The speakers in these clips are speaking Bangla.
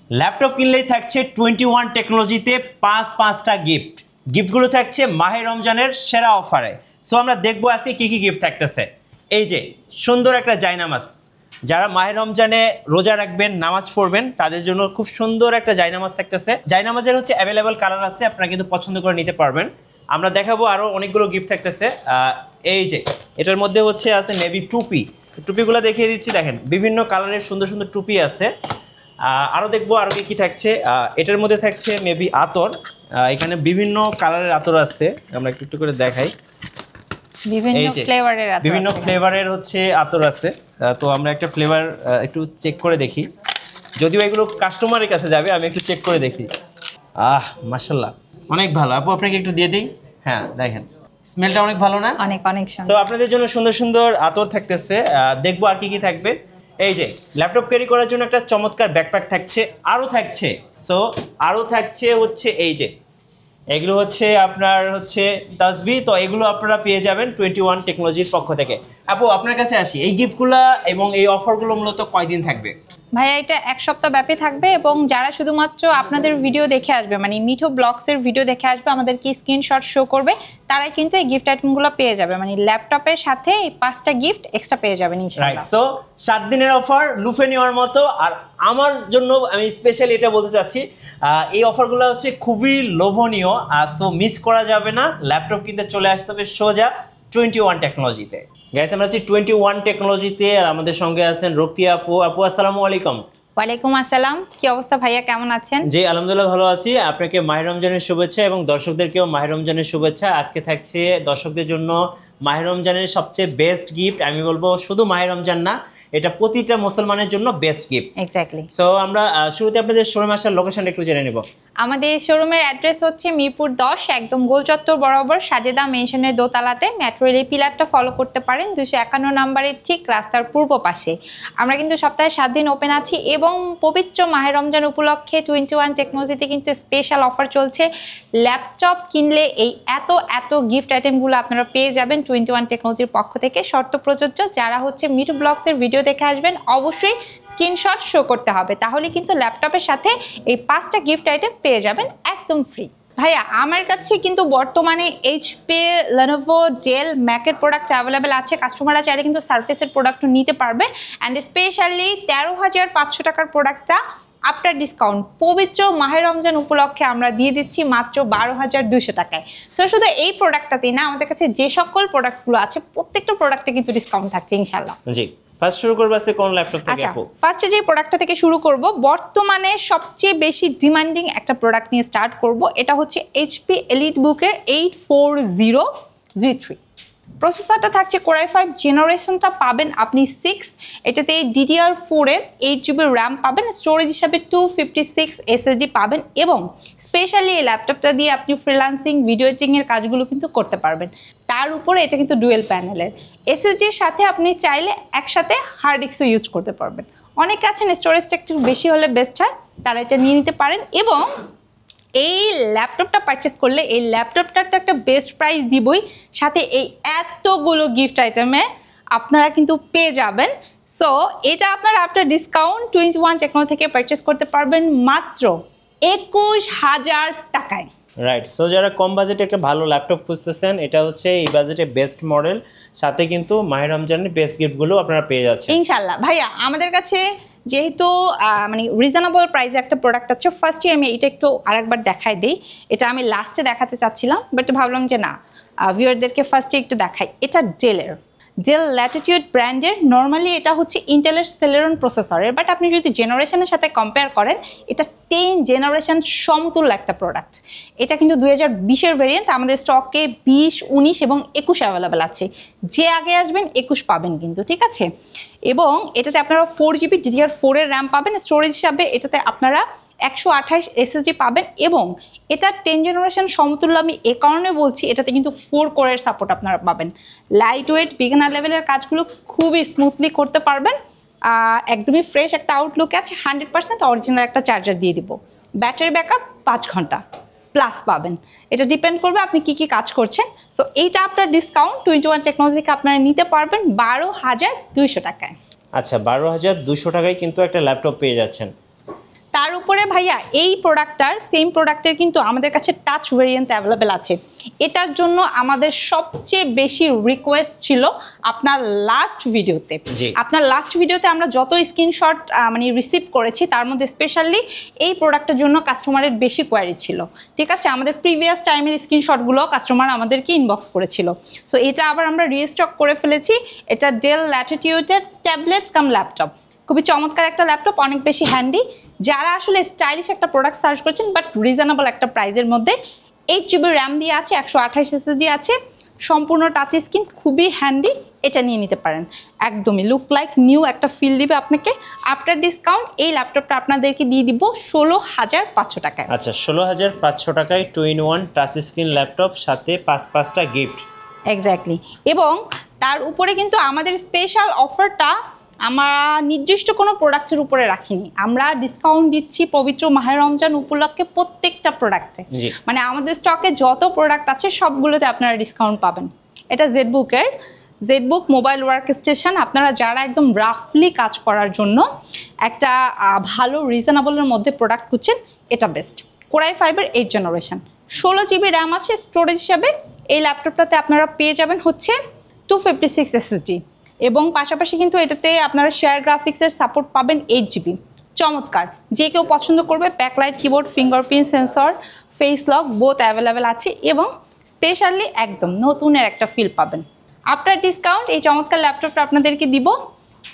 ল্যাপটপ কিনলেই থাকছে 21 টেকনোলজিতে পাঁচটা গিফটগুলো থাকছে মাহে রমজানের সেরা অফারে। সো আমরা দেখবো আজকে কি কি গিফট থাকতেছে। এই যে সুন্দর একটা জায়নামাজ, যারা মাহে রমজানে রোজা রাখবেন, নামাজ পড়বেন, তাদের জন্য খুব সুন্দর একটা জায়নামাজ থাকতেছে। জায়নামাজের হচ্ছে অ্যাভেলেবল কালার আছে, আপনারা কিন্তু পছন্দ করে নিতে পারবেন। আমরা দেখাবো আরও অনেকগুলো গিফট থাকতেছে। এই যে এটার মধ্যে হচ্ছে আছে নেভি টুপিগুলো দেখিয়ে দিচ্ছি। দেখেন বিভিন্ন কালারের সুন্দর সুন্দর টুপি আছে। আরও দেখবো আরও কি থাকছে। এটার মধ্যে থাকছে মেবি আতর। এখানে বিভিন্ন কালারের আতর আছে, আমরা একটু করে দেখাই। বিভিন্ন ফ্লেভারের হচ্ছে আতর আছে। তো আমরা একটা ফ্লেভার একটু চেক করে দেখি, যদিও এগুলো কাস্টমারের কাছে যাবে, আমি একটু চেক করে দেখি। মাশাআল্লাহ অনেক ভালো। আপু আপনাকে একটু দিয়ে দিই। হ্যাঁ দেখেন স্মেলটা অনেক ভালো না? অনেক অনেক সুন্দর। সো আপনাদের জন্য সুন্দর সুন্দর আতর থাকতেছে। দেখবো আর কি কি থাকবে। এই যে ল্যাপটপ ক্যারি করার জন্য একটা চমৎকার ব্যাকপ্যাক থাকছে, আরও থাকছে। সো আরও থাকছে হচ্ছে এই যে এগুলো হচ্ছে আপনার হচ্ছে তাসবি। তো এগুলো আপনারা পেয়ে যাবেন 21 টেকনোলজির পক্ষ থেকে। আপু আপনার কাছে আসি, এই গিফটগুলো এবং এই অফারগুলো মূলত কয়দিন থাকবে? ভাইয়া এটা এক সপ্তাহ ব্যাপী থাকবে, এবং যারা শুধুমাত্র আপনাদের ভিডিও দেখে আসবে, মানে মিঠো ব্লগসের ভিডিও দেখে আসবে, আমাদেরকে স্ক্রিনশট শো করবে, তারাই কিন্তু এই গিফট আইটেমগুলো পেয়ে যাবে। মানে ল্যাপটপের সাথে এই 5টা গিফট এক্সট্রা পেয়ে যাবেন ইনশাআল্লাহ। রাইট। সো 7 দিনের অফার লুফে নেওয়ার মতো। আর আমার জন্য আমি স্পেশালি এটা বলতে চাচ্ছি, এই অফারগুলো হচ্ছে খুবই লোভনীয়। সো মিস করা যাবে না। ল্যাপটপ কিনতে চলে আসতে হবে সোজা 21 টেকনোলজিতে। গাইস আমরা আছি 21 টেকনোলজিতে, আর আমাদের সঙ্গে আছেন রোকিয়া আপু। আপু আসসালামু আলাইকুম। ওয়ালাইকুম আসসালাম। কি অবস্থা ভাইয়া, কেমন আছেন? জি আলহামদুলিল্লাহ ভালো আছি। আপনাকে মাহে রমজানের শুভেচ্ছা এবং দর্শকদেরকেও মাহে রমজানের শুভেচ্ছা। আজকে থাকছে দর্শকদের জন্য মাহে রমজানের সবচেয়ে বেস্ট গিফট। আমি বলবো শুধু মাহে রমজান না, এটা প্রতিটা মুসলমানের জন্য বেস্ট গিফট। এক্স্যাক্টলি। সো আমরা শুরুতে আপনাদের শোরুমে আসার লোকেশনটা একটু জেনে নেব। আমাদের শোরুমের অ্যাড্রেস হচ্ছে মিরপুর 10, একদম গোল চত্বর বরাবর সাজেদা মেনশনের দোতলাতে। মেট্রো রেল পিলারটা ফলো করতে পারেন 251 নম্বরের ঠিক রাস্তার পূর্ব পাশে। আমরা কিন্তু সপ্তাহে 7 দিন ওপেন আছি, এবং পবিত্র মাহে রমজান উপলক্ষে 21 টেকনোলজিতে কিন্তু স্পেশাল অফার চলছে। ল্যাপটপ কিনলে এই এত গিফট আইটেমগুলো আপনারা পেয়ে যাবেন 21 টেকনোলজির পক্ষ থেকে। শর্ত প্রযোজ্য। যারা হচ্ছে মিঠু ব্লগসের ভিডিও দেখে আসবেন, অবশ্যই স্ক্রিনশট শো করতে হবে, তাহলে কিন্তু ল্যাপটপের সাথে এই 5টা গিফট আইটেম পেয়ে যাবেন একদম ফ্রি। ভাইয়া আমার কাছে কিন্তু বর্তমানে এইচপি, লেনোভো, ডেল, ম্যাকের প্রোডাক্ট অ্যাভেলেবেল আছে। কাস্টমাররা চাইলে কিন্তু সারফেসের প্রোডাক্টও নিতে পারবে। অ্যান্ড স্পেশালি 13,500 টাকার প্রোডাক্টটা আফটার ডিসকাউন্ট পবিত্র মাহে রমজান উপলক্ষে আমরা দিয়ে দিচ্ছি মাত্র 12,200 টাকায়। সো শুধু এই প্রোডাক্টটাতেই না, আমাদের কাছে যে সকল প্রোডাক্টগুলো আছে প্রত্যেকটা প্রোডাক্টে কিন্তু ডিসকাউন্ট থাকছে ইনশাআল্লাহ। জি ফার্স্ট শুরু করব আছে কোন ল্যাপটপ থেকে আপু? ফার্স্টে যে প্রোডাক্টটা থেকে শুরু করব, বর্তমানে সবচেয়ে বেশি ডিমান্ডিং একটা প্রোডাক্ট নিয়ে স্টার্ট করব। এটা হচ্ছে এইচপি এলিটবুকের 840G3। প্রসেসরটা থাকছে Core i5 জেনারেশনটা পাবেন আপনি 6। এটাতে DDR4 এর 8GB র্যাম পাবেন, স্টোরেজ হিসাবে 256 SSD পাবেন, এবং স্পেশালি এই ল্যাপটপটা দিয়ে আপনি ফ্রিল্যান্সিং, ভিডিও এডিটিংয়ের কাজগুলো কিন্তু করতে পারবেন। তার উপরে এটা কিন্তু ডুয়েল প্যানেলের SSDর সাথে আপনি চাইলে একসাথে হার্ড ডিস্কও ইউজ করতে পারবেন। অনেকে আছেন স্টোরেজটা একটু বেশি হলে বেস্ট হয়, তারা এটা নিয়ে নিতে পারেন। এবং এই ল্যাপটপটা পারচেস করলে এই ল্যাপটপটার তো একটা বেস্ট প্রাইস দিবই, সাথে এই এতগুলো গিফট আইটেমে আপনারা কিন্তু পেয়ে যাবেন। সো এটা আপনারা আফটার ডিসকাউন্ট 21 টেকনোলজি থেকে পারচেস করতে পারবেন মাত্র 21,000 টাকায়। রাইট। সো যারা কম বাজেটে একটা ভালো ল্যাপটপ খুঁজতেছেন, এটা হচ্ছে এই বাজেটে বেস্ট মডেল, সাথে কিন্তু মাহে রমজানের বেস্ট গিফটগুলো আপনারা পেয়ে যাচ্ছেন ইনশাআল্লাহ। ভাইয়া আমাদের কাছে যেহেতু মানে রিজনেবল প্রাইসে একটা প্রোডাক্ট আছে, ফার্স্টে আমি এটা একটু আরেকবার দেখাই দিই। এটা আমি লাস্টে দেখাতে চাচ্ছিলাম, বাট ভাবলাম যে না, ভিউয়ারদেরকে ফার্স্টে একটু দেখাই। এটা ডেল ল্যাটিটিউড ব্র্যান্ডের। নর্মালি এটা হচ্ছে ইন্টেলের সেলেরন প্রসেসরের, বাট আপনি যদি জেনারেশনের সাথে কম্পেয়ার করেন, এটা 10 জেনারেশন সমতুল্য একটা প্রোডাক্ট। এটা কিন্তু 2020-এর ভেরিয়েন্ট। আমাদের স্টকে 20, 19 এবং 21 অ্যাভেলেবেল আছে। যে আগে আসবেন 21 পাবেন কিন্তু, ঠিক আছে। এবং এটাতে আপনারা 4GB DDR4 এর র্যাম পাবেন, স্টোরেজ হিসাবে এটাতে আপনারা 128 SSD পাবেন, এবং এটা 10 জেনারেশন সমতুল্য। আমি এ কারণে বলছি, এটাতে কিন্তু 4 কোরের সাপোর্ট আপনারা পাবেন। লাইট ওয়েট, বিগিনার লেভেলের কাজগুলো খুবই স্মুথলি করতে পারবেন। একদমই ফ্রেশ একটা আউটলুক আছে। 100% অরিজিনাল একটা চার্জার দিয়ে দিব। ব্যাটারি ব্যাকআপ 5 ঘন্টা প্লাস পাবেন। এটা ডিপেন্ড করবে আপনি কি কাজ করছেন। সো এইটা আপনার ডিসকাউন্ট 21 টেকনোলজি থেকে আপনারা নিতে পারবেন 12,200 টাকায়। আচ্ছা 12,200 টাকায় কিন্তু একটা ল্যাপটপ পেয়ে যাচ্ছেন। তার উপরে ভাইয়া এই প্রোডাক্টটার সেম প্রোডাক্টের কিন্তু আমাদের কাছে টাচ ভেরিয়েন্ট অ্যাভেলেবেল আছে। এটার জন্য আমাদের সবচেয়ে বেশি রিকোয়েস্ট ছিল আপনার লাস্ট ভিডিওতে। আপনার লাস্ট ভিডিওতে আমরা যত স্ক্রিনশট মানে রিসিভ করেছি তার মধ্যে স্পেশালি এই প্রোডাক্টের জন্য কাস্টমারের বেশি কোয়ারি ছিল, ঠিক আছে। আমাদের প্রিভিয়াস টাইমের স্ক্রিনশটগুলো কাস্টমার আমাদেরকে ইনবক্স করেছিল। সো এটা আবার আমরা রিস্টক করে ফেলেছি। এটা ডেল ল্যাটিটিউডের ট্যাবলেট কাম ল্যাপটপ, খুবই চমৎকার একটা ল্যাপটপ, অনেক বেশি হ্যান্ডি। যারা আসলে স্টাইলিশ একটা প্রোডাক্ট সার্চ করছেন বাট রিজনেবল একটা প্রাইসের মধ্যে, 8 GB র্যাম দিয়ে আছে, 128 SSD আছে, সম্পূর্ণ টাচ স্ক্রিন, খুবই হ্যান্ডি, এটা নিয়ে নিতে পারেন। একদমই লুক লাইক নিউ একটা ফিল দিবে আপনাকে। আফটার ডিসকাউন্ট এই ল্যাপটপটা আপনাদেরকে দিয়ে দিব 16,500 টাকায়। আচ্ছা, 16,500 টাকায় 2-in-1 টাচ স্ক্রিন ল্যাপটপ, সাথে 5টা গিফট। এক্স্যাক্টলি। এবং তার উপরে কিন্তু আমাদের স্পেশাল অফারটা আমরা নির্দিষ্ট কোনো প্রোডাক্টের উপরে রাখিনি, আমরা ডিসকাউন্ট দিচ্ছি পবিত্র মাহে রমজান উপলক্ষে প্রত্যেকটা প্রোডাক্টে। মানে আমাদের স্টকে যত প্রোডাক্ট আছে সবগুলোতে আপনারা ডিসকাউন্ট পাবেন। এটা জেডবুক মোবাইল ওয়ার্ক স্টেশন। আপনারা যারা একদম রাফলি কাজ করার জন্য একটা ভালো রিজনেবলের মধ্যে প্রোডাক্ট খুঁজছেন, এটা best. Core i fibre 8 generation, 16 GB RAM আছে। স্টোরেজ হিসাবে এই ল্যাপটপটাতে আপনারা পেয়ে যাবেন হচ্ছে 256 SSD, এবং পাশাপাশি কিন্তু এটাতে আপনারা শেয়ার গ্রাফিক্সের সাপোর্ট পাবেন 8 GB। চমৎকার, যে কেউ পছন্দ করবে। Backlight keyboard, fingerprint sensor, face lock both available আছে, এবং স্পেশালি একদম নতুনের একটা ফিল পাবেন। আফটার ডিসকাউন্ট এই চমৎকার ল্যাপটপটা আপনাদেরকে দিব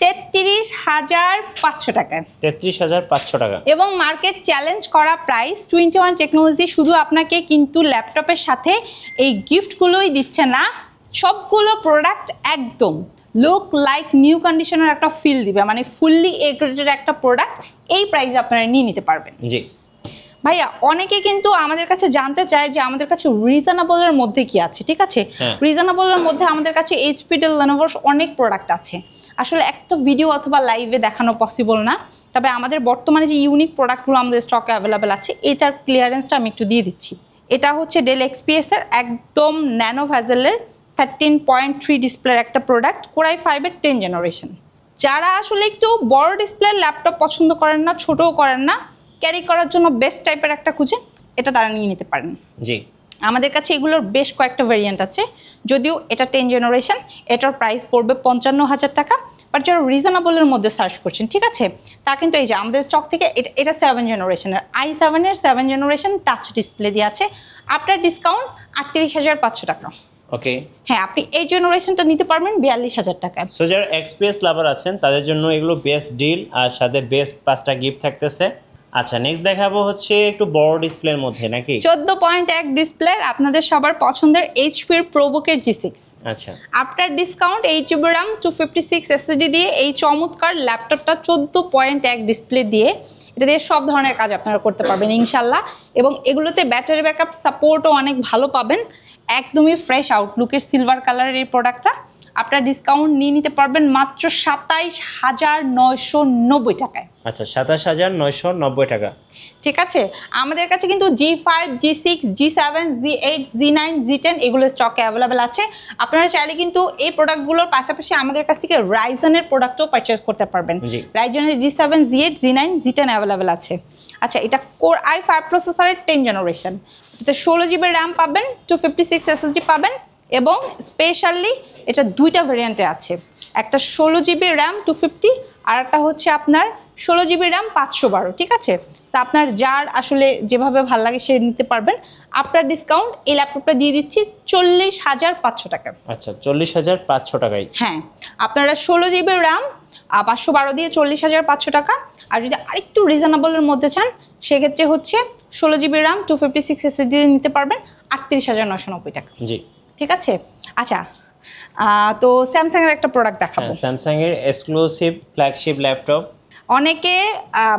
33,500 টাকায়। 33,500 টাকা। এবং মার্কেট চ্যালেঞ্জ করা প্রাইস। 21 টেকনোলজি শুধু আপনাকে কিন্তু ল্যাপটপের সাথে এই গিফটগুলোই দিচ্ছে না, সবগুলো প্রোডাক্ট একদম লুক লাইক নিউ কন্ডিশনের একটা ফিল দিবে, মানে ফুললি এ গ্রেডের একটা প্রোডাক্ট এই প্রাইসে আপনারা নিয়ে নিতে পারবেন। জি ভাইয়া, অনেকে কিন্তু আমাদের কাছে জানতে চায় যে আমাদের কাছে রিজনেবলের মধ্যে কি আছে, ঠিক আছে। রিজনেবলের মধ্যে আমাদের কাছে এইচপি, ডেল, লেনোভোর অনেক প্রোডাক্ট আছে। আসলে একটা ভিডিও অথবা লাইভে দেখানো পসিবল না, তবে আমাদের বর্তমানে যে ইউনিক প্রোডাক্টগুলো আমাদের স্টকে অ্যাভেলেবেল আছে এটার ক্লিয়ারেন্সটা আমি একটু দিয়ে দিচ্ছি। এটা হচ্ছে ডেল XPS এর একদম ন্যানো ভ্যাজেলের 13.3 ডিসপ্লের একটা প্রোডাক্ট, কোরাই ফাইভের 10 জেনারেশন। যারা আসলে একটু বড় ডিসপ্লের ল্যাপটপ পছন্দ করেন না, ছোটও করেন না, ক্যারি করার জন্য বেস্ট টাইপের একটা খুঁজেন, এটা তারা নিয়ে নিতে পারেন। জি, আমাদের কাছে এগুলোর বেশ কয়েকটা ভেরিয়েন্ট আছে। যদিও এটা 10 জেনারেশন, এটার প্রাইস পড়বে 55,000 টাকা। বাট যারা রিজনেবলের মধ্যে সার্চ করছেন, ঠিক আছে, তা কিন্তু এই যে আমাদের স্টক থেকে এটা 7 জেনারেশনের, i7 এর 7 জেনারেশন টাচ ডিসপ্লে দিয়ে আছে। আফটার ডিসকাউন্ট 38,500 টাকা। ওকে, হ্যাঁ, আপনি এই জেনারেশনটা নিতে পারবেন 42,000 টাকায়। সো যারা XPS লাভার আছেন তাদের জন্য এগুলো বেস্ট ডিল, আর সাথে বেস্ট 5টা গিফট থাকতেছে। আচ্ছা, নেক্সট দেখাবো হচ্ছে একটু বড় ডিসপ্লের মধ্যে, নাকি 14.1 ডিসপ্লের আপনাদের সবার পছন্দের এইচপির প্রোবুকের G6। আচ্ছা, after discount 8 GB RAM 256 SSD দিয়ে এই চমৎকার ল্যাপটপটা 14.1 ডিসপ্লে দিয়ে এটা দিয়ে সব ধরনের কাজ আপনারা করতে পারবেন ইনশাল্লাহ। এবং এগুলোতে ব্যাটারি ব্যাকআপ সাপোর্টও অনেক ভালো পাবেন। একদমই ফ্রেশ আউটলুকের সিলভার কালারের এই প্রোডাক্টটা আপনার ডিসকাউন্ট নিয়ে নিতে পারবেন মাত্র 27,990 টাকায়। আচ্ছা, 27,990 টাকা। ঠিক আছে, আমাদের কাছে কিন্তু G5, G6, G7, G8, G9, G10 এগুলো স্টকে অ্যাভেলেবেল আছে। আপনারা চাইলে কিন্তু এই প্রোডাক্টগুলোর পাশাপাশি আমাদের কাছ থেকে রাইজেনের প্রোডাক্টও পারচেজ করতে পারবেন। রাইজেনের G7, G8, G9, G10 available আছে। আচ্ছা, এটা কোর i5 প্রসেসরের 10 জেনারেশন, এতে 16 GB র্যাম পাবেন, 256 SSD পাবেন, এবং স্পেশালি এটা দুইটা ভেরিয়েন্টে আছে, একটা 16 GB র্যাম 250, আর একটা হচ্ছে আপনার 16 GB র্যাম 512। ঠিক আছে, তো আপনার যার আসলে যেভাবে ভালো লাগে সে নিতে পারবেন। আপনার ডিসকাউন্ট এই ল্যাপটপটা দিয়ে দিচ্ছি 40,500 টাকা। আচ্ছা, 40,500 টাকায়। হ্যাঁ, আপনারা 16 GB র্যাম 512 দিয়ে 40,500 টাকা। আর যদি আরেকটু রিজনেবলের মধ্যে চান সেক্ষেত্রে হচ্ছে 16 GB র্যাম 256 SSD দিয়ে নিতে পারবেন 38,990 টাকা। জি, ঠিক আছে। আচ্ছা, তো স্যামসাং এর একটা প্রোডাক্ট দেখাবো। স্যামসাং এর এক্সক্লুসিভ ফ্ল্যাগশিপ ল্যাপটপ। অনেকে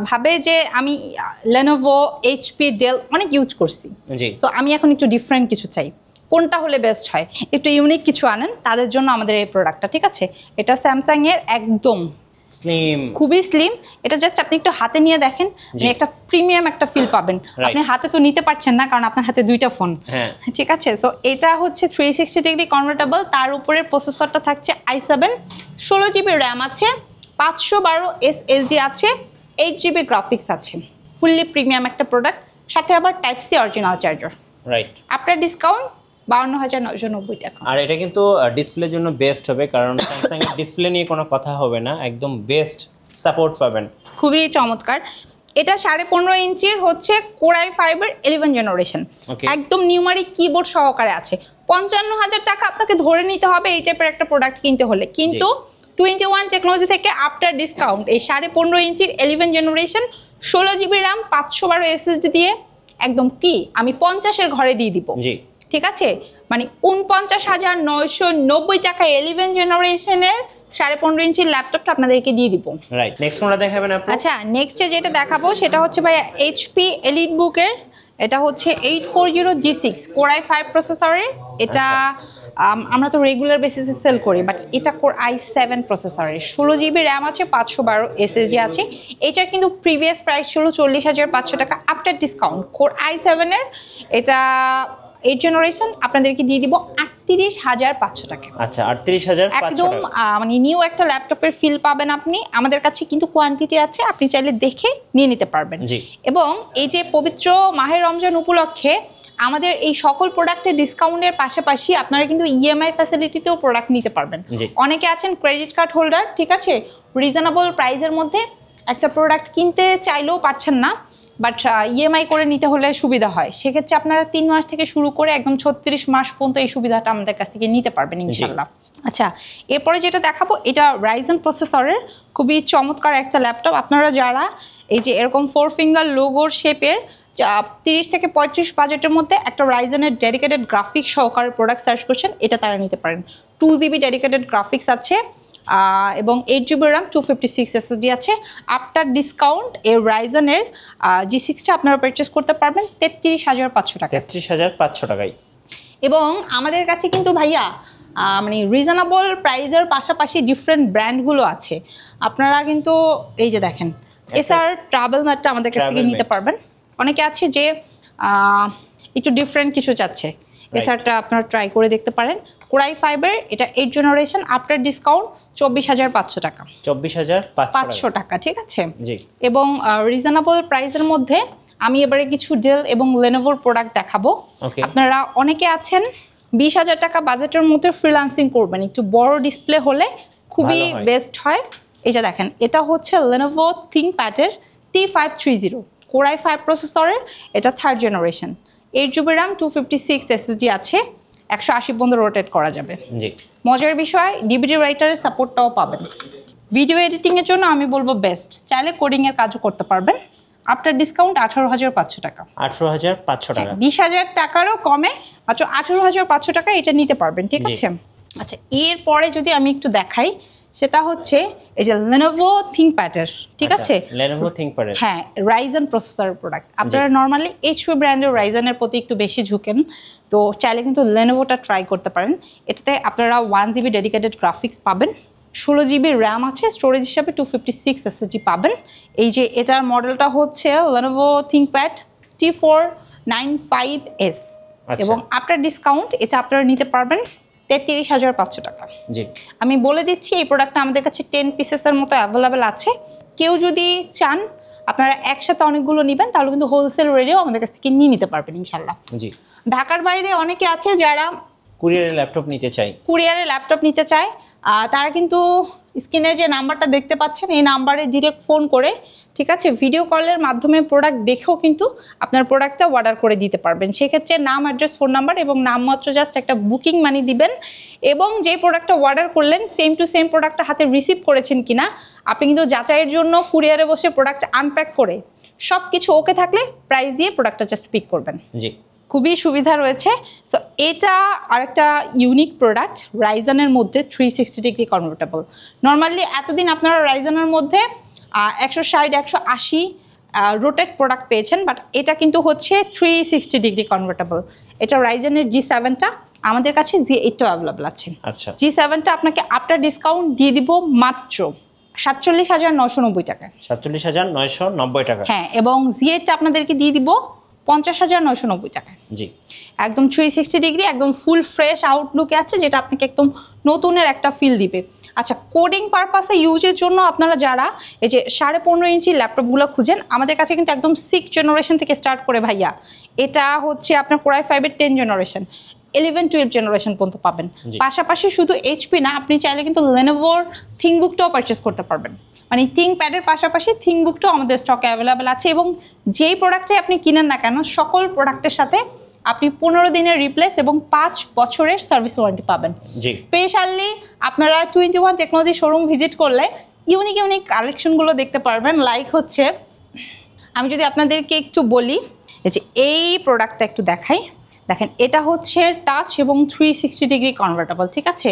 ভাবে যে আমি লেনোভো, এইচপি, ডেল অনেক ইউজ করছি, সো আমি এখন একটু ডিফারেন্ট কিছু চাই, কোনটা হলে বেস্ট হয়, একটু ইউনিক কিছু আনেন, তাদের জন্য আমাদের এই প্রোডাক্টটা। ঠিক আছে, এটা স্যামসাং এর একদম স্লিম, খুবই স্লিম। এটা জাস্ট আপনি একটু হাতে নিয়ে দেখেন, একটা প্রিমিয়াম একটা ফিল পাবেন। আপনি হাতে তো নিতে পারছেন না কারণ আপনার হাতে দুইটা ফোন। ঠিক আছে, সো এটা হচ্ছে 360 ডিগ্রি কনভার্টেবল, তার উপরে প্রসেসরটা থাকছে i7, 16 GB র্যাম আছে, 512 SSD আছে, 8 GB গ্রাফিক্স আছে। ফুললি প্রিমিয়াম একটা প্রোডাক্ট, সাথে আবার type C original charger. Right. আপনার ডিসকাউন্ট 52,990 টাকা। আর এটা কিন্তু ডিসপ্লের জন্য বেস্ট হবে, কারণ স্যামসাং এর ডিসপ্লে নিয়ে কোনো কথা হবে না, একদম বেস্ট সাপোর্ট পাবেন। খুবই চমৎকার। এটা 15.5 ইঞ্চির হচ্ছে Core i5 এর 11 জেনারেশন, একদম নিউমারিক কিবোর্ড সহকারে আছে। 55,000 টাকা আপনাকে ধরে নিতে হবে এই টাইপের একটা প্রোডাক্ট কিনতে হলে, কিন্তু 21 টেকনোলজি থেকে আফটার ডিসকাউন্ট এই 15.5 ইঞ্চির 11 জেনারেশন 16 জিবি র্যাম 512 এসএসডি দিয়ে একদম কি আমি 50-এর ঘরে দিয়ে দিব। জি, ঠিক আছে, মানে 49,990 টাকা 11 জেনারেশনের 15.5 ইঞ্চির ল্যাপটপটা আপনাদেরকে দিয়ে দিব। রাইট। নেক্সট কোনটা দেখাবেন আপনি? আচ্ছা, নেক্সটে যেটা দেখাবো সেটা হচ্ছে ভাই এইচপি এলিটবুকের, এটা হচ্ছে 840G6 Core i5 প্রসেসরের। এটা আমরা তো রেগুলার বেসিসে সেল করি, বাট এটা Core i7 প্রসেসরের, 16 জিবি র্যাম আছে, 512 এসএসডি আছে। এটার কিন্তু প্রিভিয়াস প্রাইস ছিল 40,500 টাকা, আফটার ডিসকাউন্ট Core i7 এর এটা 8 জেনারেশন আপনাদেরকে দিয়ে দিব 38,500 টাকা। আচ্ছা, 38,500 একদম মানে নিউ একটা ল্যাপটপের ফিল পাবেন আপনি। আমাদের কাছে কিন্তু কোয়ান্টিটি আছে, আপনি চাইলে দেখে নিয়ে নিতে পারবেন। এবং এই যে পবিত্র মাহে রমজান উপলক্ষে আমাদের এই সকল প্রোডাক্টের ডিসকাউন্টের পাশাপাশি আপনারা কিন্তু ইএমআই ফ্যাসিলিটিতেও প্রোডাক্ট নিতে পারবেন। অনেকে আছেন ক্রেডিট কার্ড হোল্ডার, ঠিক আছে, রিজনেবল প্রাইসের মধ্যে একটা প্রোডাক্ট কিনতে চাইলেও পারছেন না, বাট ইএমআই করে নিতে হলে সুবিধা হয়। সেক্ষেত্রে আপনারা 3 মাস থেকে শুরু করে একদম 36 মাস পর্যন্ত এই সুবিধাটা আমাদের কাছ থেকে নিতে পারবেন ইনশাল্লাহ। আচ্ছা, এরপরে যেটা দেখাবো এটা রাইজেন প্রসেসরের খুবই চমৎকার একটা ল্যাপটপ। আপনারা যারা এই যে এরকম 4 ফিঙ্গার লোগোর শেপের 30 থেকে 35 বাজেটের মধ্যে একটা রাইজেনের ডেডিকেটেড গ্রাফিক্স সহকারে প্রোডাক্ট সার্চ করছেন, এটা তারা নিতে পারেন। 2 জিবি ডেডিকেটেড গ্রাফিক্স আছে এবং 8 জিবি র্যাম 256 এসএসডি আছে। আফটার ডিসকাউন্ট এই রাইজেনের G6টা আপনারা পারচেস করতে পারবেন 33,500 টাকা। 33,500 টাকায়। এবং আমাদের কাছে কিন্তু ভাইয়া মানে রিজনেবল প্রাইসের পাশাপাশি ডিফারেন্ট ব্র্যান্ডগুলো আছে। আপনারা কিন্তু এই যে দেখেন এসআর ট্রাভেল ম্যাটটা আমাদের কাছ থেকে নিতে পারবেন। অনেকে আছে যে একটু ডিফারেন্ট কিছু চাচ্ছে, এসআরটা আপনারা ট্রাই করে দেখতে পারেন। Core i5 এর এটা 8 জেনারেশন, আফটার ডিসকাউন্ট 24,500 টাকা। 24,500 টাকা, ঠিক আছে। এবং রিজনেবল প্রাইসের মধ্যে আমি এবারে কিছু ডেল এবং লেনোভোর প্রোডাক্ট দেখাবো। আপনারা অনেকে আছেন 20,000 টাকা বাজেটের মধ্যে ফ্রিল্যান্সিং করবেন, একটু বড় ডিসপ্লে হলে খুবই বেস্ট হয়। এটা দেখেন, এটা হচ্ছে Lenovo ThinkPad এর T530 Core i5 প্রসেসরের, এটা 3rd generation, 8 GB RAM 256 SSD আছে, 180 পর্যন্ত রোটেট করা যাবে। মজার বিষয় ডিভিডি রাইটারের সাপোর্টটাও পাবেন। ভিডিও এডিটিংয়ের জন্য আমি বলবো বেস্ট, চাইলে কোডিংয়ের কাজও করতে পারবেন। আফটার ডিসকাউন্ট 18,500 টাকা। 18,500 টাকা, 20,000 টাকারও কমে মাত্র 18,500 টাকা এটা নিতে পারবেন, ঠিক আছে। আচ্ছা, এরপরে যদি আমি একটু দেখাই সেটা হচ্ছে এই যে Lenovo ThinkPad এর, ঠিক আছে, Lenovo ThinkPad এর, হ্যাঁ, রাইজেন প্রসেসর প্রোডাক্ট। আপনারা নরমালি এইচপি ব্র্যান্ডের রাইজেনের প্রতি একটু বেশি ঝুঁকেন, তো চাইলে কিন্তু Lenovoটা ট্রাই করতে পারেন। এটাতে আপনারা 1 জিবি ডেডিকেটেড গ্রাফিক্স পাবেন, 16 জিবি র্যাম আছে, স্টোরেজ হিসাবে 256 এসএসডি পাবেন। এই যে এটার মডেলটা হচ্ছে Lenovo ThinkPad T495S এবং আফটার ডিসকাউন্ট এটা আপনারা নিতে পারবেন 33,500 টাকা। আমি বলে দিচ্ছি এই প্রোডাক্টটা আমাদের কাছে 10 পিসেসের মতো অ্যাভেলেবেল আছে। কেউ যদি চান আপনারা একসাথে অনেকগুলো নেবেন তাহলে কিন্তু হোলসেল রেটেও আমাদের কাছ থেকে নিয়ে নিতে পারবেন ইনশাল্লাহ। ঢাকার বাইরে অনেকে আছে যারা কুরিয়ারে ল্যাপটপ নিতে চায়, তারা কিন্তু স্ক্রিনে যে নাম্বারটা দেখতে পাচ্ছেন এই নাম্বারে ডিরেক্ট ফোন করে, ঠিক আছে, ভিডিও কলের মাধ্যমে প্রোডাক্ট দেখেও কিন্তু আপনার প্রোডাক্টটা অর্ডার করে দিতে পারবেন। সেক্ষেত্রে নাম, অ্যাড্রেস, ফোন নাম্বার এবং নামমাত্র জাস্ট একটা বুকিং মানি দিবেন এবং যে প্রোডাক্টটা অর্ডার করলেন সেম টু সেম প্রোডাক্টটা হাতে রিসিভ করেছেন কিনা আপনি কিন্তু যাচাইয়ের জন্য কুরিয়ারে বসে প্রোডাক্ট আনপ্যাক করে সব কিছু ওকে থাকলে প্রাইস দিয়ে প্রোডাক্টটা জাস্ট পিক করবেন। খুবই সুবিধা রয়েছে। সো এটা আরেকটা ইউনিক প্রোডাক্ট রাইজেনের মধ্যে 360 ডিগ্রি কনভার্টেবল। নর্মালি এতদিন আপনারা রাইজেনের মধ্যে 160, 180 রোটেট প্রোডাক্ট পেয়েছেন, বাট এটা কিন্তু হচ্ছে 360 ডিগ্রি কনভার্টেবল। এটা রাইজেনের G7টা, আমাদের কাছে G8টাও অ্যাভেলেবল আছে। G7টা আপনাকে আফটার ডিসকাউন্ট দিয়ে দিব মাত্র 47,990 টাকা। 47,990 টাকা, হ্যাঁ। এবং G8টা আপনাদেরকে দিয়ে দিব 50,990 টাকায়। জি, একদম 360 ডিগ্রি, একদম ফুল ফ্রেশ আউটলুকে আছে, যেটা আপনাকে একদম নতুনের একটা ফিল দিবে। আচ্ছা, কোডিং পারপাসে ইউজের জন্য আপনারা যারা এই যে 15.5 ইঞ্চি ল্যাপটপগুলো খুঁজেন, আমাদের কাছে কিন্তু একদম 6 জেনারেশন থেকে স্টার্ট করে ভাইয়া। এটা হচ্ছে আপনার Core i5-এর 10 জেনারেশন, 11-12 জেনারেশন পর্যন্ত পাবেন। পাশাপাশি শুধু এইচপি না, আপনি চাইলে কিন্তু লেনোভোর থিংকবুকটাও পারচেস করতে পারবেন। মানে থিংকপ্যাডের পাশাপাশি থিংকবুকটাও আমাদের স্টকে অ্যাভেলেবেল আছে, এবং যেই প্রোডাক্টটাই আপনি কিনেন না কেন, সকল প্রোডাক্টের সাথে আপনি 15 দিনের রিপ্লেস এবং 5 বছরের সার্ভিস ওয়ারেন্টি পাবেন। স্পেশালি আপনারা 21 টেকনোলজি শোরুম ভিজিট করলে ইউনিক ইউনিক কালেকশনগুলো দেখতে পারবেন। লাইক হচ্ছে, আমি যদি আপনাদেরকে একটু বলি, যে এই প্রোডাক্টটা একটু দেখাই, দেখেন এটা হচ্ছে টাচ এবং 360 ডিগ্রি কনভার্টেবল, ঠিক আছে?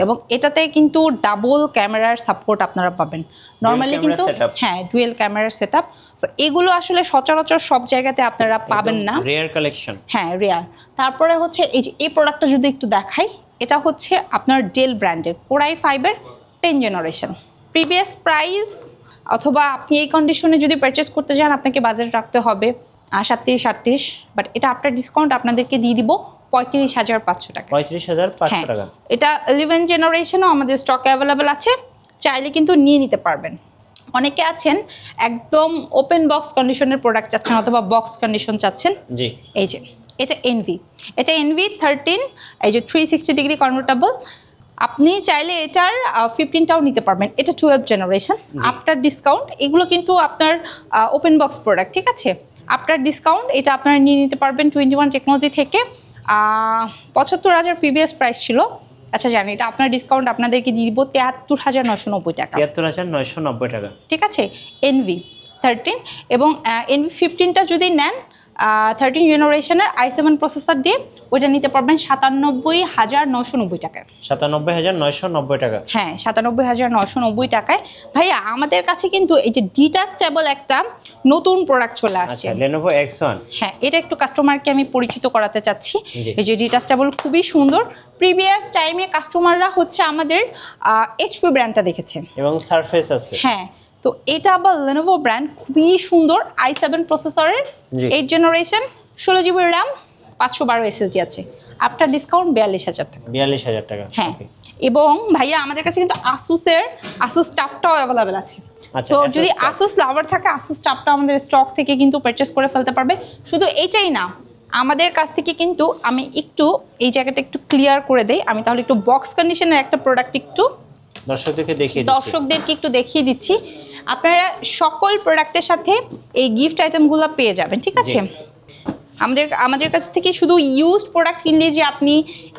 এবং এটাতে কিন্তু ডাবল ক্যামেরার সাপোর্ট আপনারা পাবেন। নর্মালি কিন্তু হ্যাঁ ডুয়েল ক্যামেরার সেটআপ। সো এগুলো আসলে সচরাচর সব জায়গাতে আপনারা পাবেন না, রেয়ার কালেকশন। হ্যাঁ রেয়ার। তারপরে হচ্ছে এই যে এই প্রোডাক্টটা যদি একটু দেখাই, এটা হচ্ছে আপনার ডেল ব্র্যান্ডের Core i5-এর 10 জেনারেশন। প্রিভিয়াস প্রাইস অথবা আপনি এই কন্ডিশনে যদি পারচেস করতে যান, আপনাকে বাজেট রাখতে হবে 37-38, বাট এটা আফটার ডিসকাউন্ট আপনাদেরকে দিয়ে দিব 35,500 টাকা। 35,500 টাকা। এটা 11 জেনারেশনও আমাদের স্টকে অ্যাভেলেবেল আছে, চাইলে কিন্তু নিয়ে নিতে পারবেন। অনেকে আছেন একদম ওপেন বক্স কন্ডিশনের প্রোডাক্ট চাচ্ছেন অথবা বক্স কন্ডিশন চাচ্ছেন। জি, এই যে এটা NV13, এই যে 360 ডিগ্রি কনভার্টেবল। আপনি চাইলে এটার 15টাও নিতে পারবেন। এটা 12 জেনারেশন। আফটার ডিসকাউন্ট এগুলো কিন্তু আপনার ওপেন বক্স প্রোডাক্ট, ঠিক আছে? আফটার ডিসকাউন্ট এটা আপনারা নিয়ে নিতে পারবেন 21 টেকনোলজি থেকে। 75,000 প্রিভিয়াস প্রাইস ছিল। আচ্ছা জানি, এটা আপনার ডিসকাউন্ট আপনাদেরকে দিয়ে দিব 73,990 টাকা। 73,990 টাকা, ঠিক আছে? NV13 এবং NV15টা যদি নেন 13 জেনারেশনের i7 প্রসেসর দিয়ে, ওইটা নিতে পারবেন 97,990 টাকায়। 97,990 টাকা, হ্যাঁ 97,990 টাকায়। ভাইয়া আমাদের কাছে কিন্তু এই যে ডিটাচেবল একটা নতুন প্রোডাক্ট চলে আসছে, Lenovo X1। হ্যাঁ এটা একটু কাস্টমারকে আমি পরিচিত করাতে চাচ্ছি। এই যে ডিটাচেবল খুবই সুন্দর। প্রিভিয়াস টাইমে কাস্টমাররা হচ্ছে আমাদের এইচপি ব্র্যান্ডটা দেখেছে এবং সারফেস আছে। হ্যাঁ, তো এটা আবার Lenovo ব্র্যান্ড, খুবই সুন্দর। i7 প্রসেসরের 8 জেনারেশন, 16 জিবি র্যাম, 512 SSD আছে। আফটার ডিসকাউন্ট 42,000 টাকা। 42,000 টাকা, হ্যাঁ। এবং ভাইয়া আমাদের কাছে কিন্তু আসুস টাফটাও অ্যাভেলেবেল আছে। তো যদি আসুস লাভার থাকে, আসুস টাফটা আমাদের স্টক থেকে কিন্তু পারচেস করে ফেলতে পারবে। শুধু এইটাই না, আমাদের কাছ থেকে কিন্তু আমি একটু এই জায়গাটা একটু ক্লিয়ার করে দেই। আমি তাহলে একটু বক্স কন্ডিশনের একটা প্রোডাক্ট একটু দর্শকদেরকে একটু দেখিয়ে দিচ্ছি। আপনারা সকল প্রোডাক্টের সাথে এই গিফট আইটেমগুলো পেয়ে যাবেন, ঠিক আছে? আমাদের কাছ থেকে শুধু ইউজড প্রোডাক্ট কিনলে যে আপনি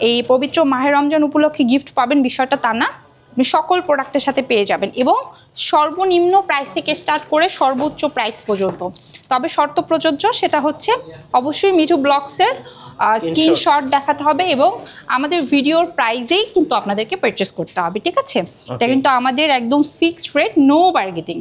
এই পবিত্র মাহে রমজান উপলক্ষে গিফট পাবেন, বিষয়টা তা না। আপনি সকল প্রোডাক্টের সাথে পেয়ে যাবেন, এবং সর্বনিম্ন প্রাইস থেকে স্টার্ট করে সর্বোচ্চ প্রাইস পর্যন্ত। তবে শর্ত প্রযোজ্য, সেটা হচ্ছে অবশ্যই মিঠু ব্লগসের স্ক্রিনশট দেখাতে হবে, এবং আমাদের ভিডিওর প্রাইজেই কিন্তু আপনাদেরকে পারচেস করতে হবে, ঠিক আছে? এটা কিন্তু আমাদের একদম fixed rate, no bargaining.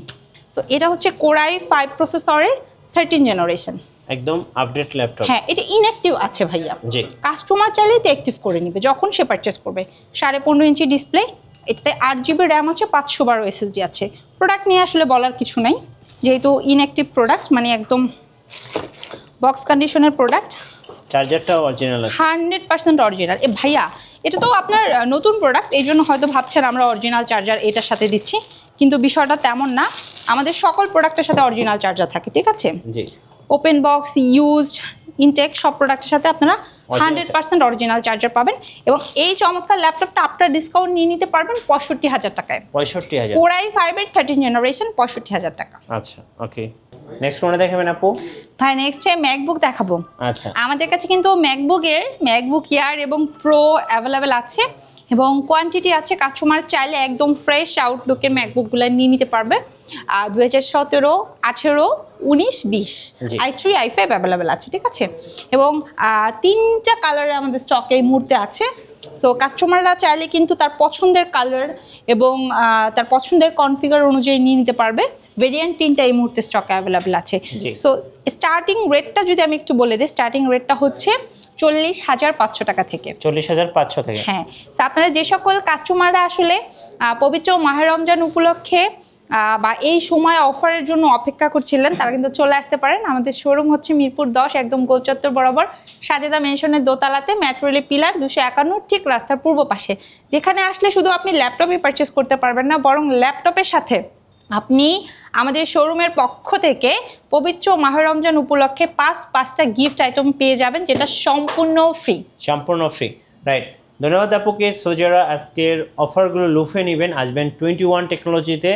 So এটা হচ্ছে Core i5 প্রসেসরের 13 জেনারেশন, একদম আপডেট ল্যাপটপ। হ্যাঁ এটা ইনঅ্যাক্টিভ আছে ভাইয়া। জি, কাস্টমার চাইলে এটা অ্যাক্টিভ করে নেবে যখন সে পারচেস করবে। 15.5 ইঞ্চি ডিসপ্লে, এটাতে 8 জিবি র্যাম আছে, 512 SSD আছে। প্রোডাক্ট নিয়ে আসলে বলার কিছু নাই, যেহেতু ইনঅ্যাক্টিভ প্রোডাক্ট, মানে একদম বক্স কন্ডিশনের প্রোডাক্ট। চার্জারটাও অরিজিনাল আছে, 100% অরিজিনাল। ভাইয়া এটা তো আপনার নতুন প্রোডাক্ট, এই জন্য হয়তো ভাবছেন আমরা অরিজিনাল চার্জার এটার সাথে দিচ্ছি, কিন্তু বিষয়টা তেমন না। আমাদের সকল প্রোডাক্টের সাথে অরিজিনাল চার্জার থাকে, ঠিক আছে? জি, ওপেন বক্স, ইউজড, ইনটেক সব প্রোডাক্টের সাথে আপনারা 100% অরিজিনাল চার্জার পাবেন। এবং এই চমৎকার ল্যাপটপটা আপনার ডিসকাউন্ট নিয়ে নিতে পারবেন 65,000 টাকায়। 65,000, Core i5-এর 13 জেনারেশন, 65,000 টাকা। আচ্ছা ওকে। নেক্সট কোনটা দেখাবেন আপু? ভাই নেক্সট টাইম ম্যাকবুক দেখাবো। আচ্ছা, আমাদের কাছে কিন্তু ম্যাকবুক এয়ার এবং প্রো অ্যাভেলেবেল আছে, এবং কোয়ান্টিটি আছে। কাস্টমার চাইলে একদম ফ্রেশ আউটলুকের ম্যাকবুকগুলো নিয়ে নিতে পারবে। 2017, 18, 19, 20 i3, i5 অ্যাভেলেবেল আছে, ঠিক আছে? এবং 3টা কালারে আমাদের স্টকে এই মুহূর্তে আছে। সো কাস্টমাররা চাইলে কিন্তু তার পছন্দের কালার এবং তার পছন্দের কনফিগার অনুযায়ী নিয়ে নিতে পারবে। ভেরিয়েন্ট 3টা এই মুহূর্তে স্টকে অ্যাভেলেবেল আছে। সো স্টার্টিং রেটটা যদি আমি একটু বলে দিই, স্টার্টিং রেটটা হচ্ছে 40,500 টাকা থেকে। 40,500 থেকে, হ্যাঁ। আপনারা যে সকল কাস্টমাররা আসলে পবিত্র মাহে রমজান উপলক্ষে বা এই সময় অফারের জন্য অপেক্ষা করছিলেন তারা কিন্তু চলে আসতে পারেন। আমাদের শোরুম হচ্ছে মিরপুর 10 একদম গোলচত্বর বরাবর সাজেদা মেনশনের দোতলাতে, মেট্রো রেল পিলার 251 ঠিক রাস্তার পূর্ব পাশে। যেখানে আসলে শুধু আপনি ল্যাপটপই পারচেস করতে পারবেন না, বরং ল্যাপটপের সাথে আপনি আমাদের শোরুমের পক্ষ থেকে পবিত্র মাহে রমজান উপলক্ষে পাঁচটা গিফট আইটেম পেয়ে যাবেন, যেটা সম্পূর্ণ ফ্রি। সম্পূর্ণ ফ্রি, রাইট। ধন্যবাদ আপুকে। সো যারা আজকের অফারগুলো লুফে নেবেন, আসবেন 21 টেকনোলজিতে।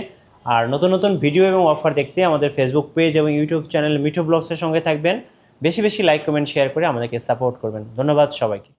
আর নতুন নতুন ভিডিও এবং অফার দেখতে আমাদের ফেসবুক পেজ এবং ইউটিউব চ্যানেল মিঠু ব্লগসের সঙ্গে থাকবেন। বেশি বেশি লাইক, কমেন্ট, শেয়ার করে আমাদেরকে সাপোর্ট করবেন। ধন্যবাদ সবাইকে।